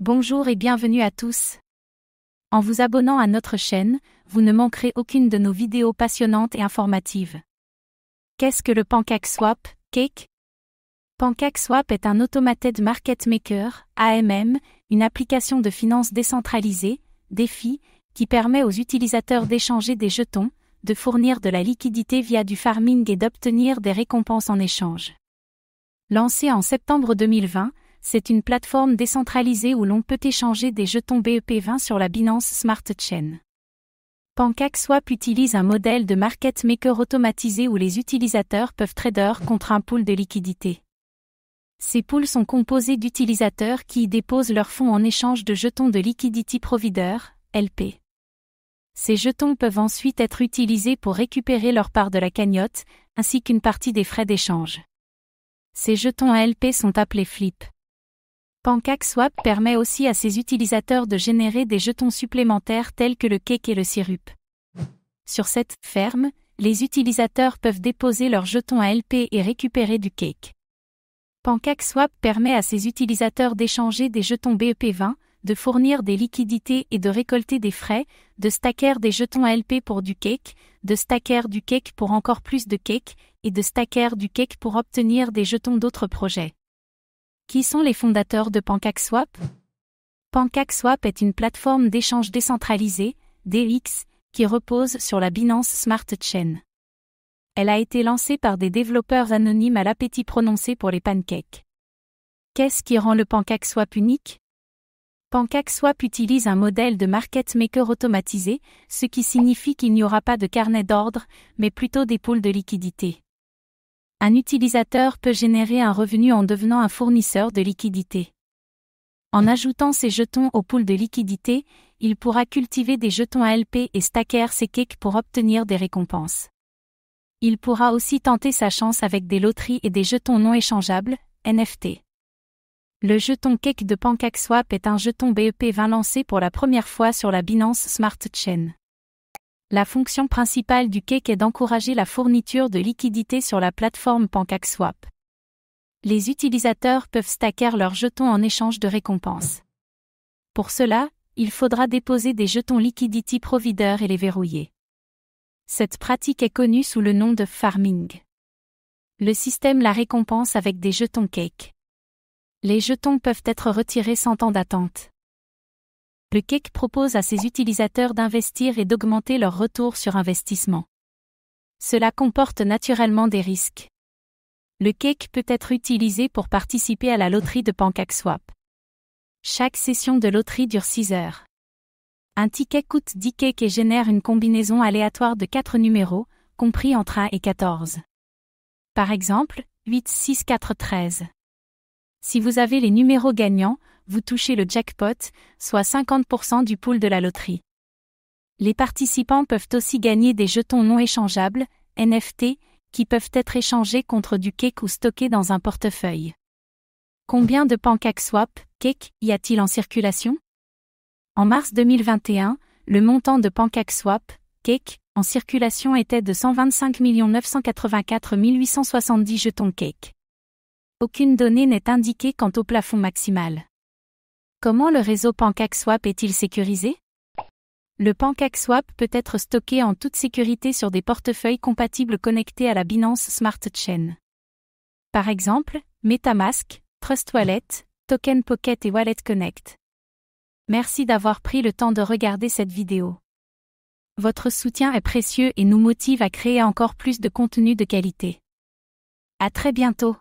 Bonjour et bienvenue à tous. En vous abonnant à notre chaîne, vous ne manquerez aucune de nos vidéos passionnantes et informatives. Qu'est-ce que le PancakeSwap, Cake? PancakeSwap est un Automated Market Maker, AMM, une application de finance décentralisée, DeFi, qui permet aux utilisateurs d'échanger des jetons, de fournir de la liquidité via du farming et d'obtenir des récompenses en échange. Lancé en septembre 2020, c'est une plateforme décentralisée où l'on peut échanger des jetons BEP20 sur la Binance Smart Chain. PancakeSwap utilise un modèle de market maker automatisé où les utilisateurs peuvent trader contre un pool de liquidité. Ces pools sont composés d'utilisateurs qui y déposent leurs fonds en échange de jetons de Liquidity Provider, LP. Ces jetons peuvent ensuite être utilisés pour récupérer leur part de la cagnotte, ainsi qu'une partie des frais d'échange. Ces jetons LP sont appelés flip. PancakeSwap permet aussi à ses utilisateurs de générer des jetons supplémentaires tels que le cake et le sirup. Sur cette ferme, les utilisateurs peuvent déposer leurs jetons LP et récupérer du cake. PancakeSwap permet à ses utilisateurs d'échanger des jetons BEP20, de fournir des liquidités et de récolter des frais, de stacker des jetons LP pour du cake, de stacker du cake pour encore plus de cake, et de stacker du cake pour obtenir des jetons d'autres projets. Qui sont les fondateurs de PancakeSwap? PancakeSwap est une plateforme d'échange décentralisée, DEX, qui repose sur la Binance Smart Chain. Elle a été lancée par des développeurs anonymes à l'appétit prononcé pour les pancakes. Qu'est-ce qui rend le PancakeSwap unique? PancakeSwap utilise un modèle de market maker automatisé, ce qui signifie qu'il n'y aura pas de carnet d'ordre, mais plutôt des pools de liquidité. Un utilisateur peut générer un revenu en devenant un fournisseur de liquidité. En ajoutant ses jetons au pool de liquidité, il pourra cultiver des jetons LP et stacker ses cakes pour obtenir des récompenses. Il pourra aussi tenter sa chance avec des loteries et des jetons non échangeables, NFT. Le jeton cake de PancakeSwap est un jeton BEP20 lancé pour la première fois sur la Binance Smart Chain. La fonction principale du cake est d'encourager la fourniture de liquidités sur la plateforme PancakeSwap. Les utilisateurs peuvent stacker leurs jetons en échange de récompenses. Pour cela, il faudra déposer des jetons Liquidity Provider et les verrouiller. Cette pratique est connue sous le nom de farming. Le système la récompense avec des jetons cake. Les jetons peuvent être retirés sans temps d'attente. Le cake propose à ses utilisateurs d'investir et d'augmenter leur retour sur investissement. Cela comporte naturellement des risques. Le cake peut être utilisé pour participer à la loterie de PancakeSwap. Chaque session de loterie dure 6 heures. Un ticket coûte 10 cakes et génère une combinaison aléatoire de 4 numéros, compris entre 1 et 14. Par exemple, 8, 6, 4, 13. Si vous avez les numéros gagnants, vous touchez le jackpot, soit 50% du pool de la loterie. Les participants peuvent aussi gagner des jetons non échangeables, NFT, qui peuvent être échangés contre du cake ou stockés dans un portefeuille. Combien de PancakeSwap, cake, y a-t-il en circulation? En mars 2021, le montant de PancakeSwap, cake, en circulation était de 125 984 870 jetons cake. Aucune donnée n'est indiquée quant au plafond maximal. Comment le réseau PancakeSwap est-il sécurisé? Le PancakeSwap peut être stocké en toute sécurité sur des portefeuilles compatibles connectés à la Binance Smart Chain. Par exemple, MetaMask, Trust Wallet, Token Pocket et Wallet Connect. Merci d'avoir pris le temps de regarder cette vidéo. Votre soutien est précieux et nous motive à créer encore plus de contenu de qualité. À très bientôt.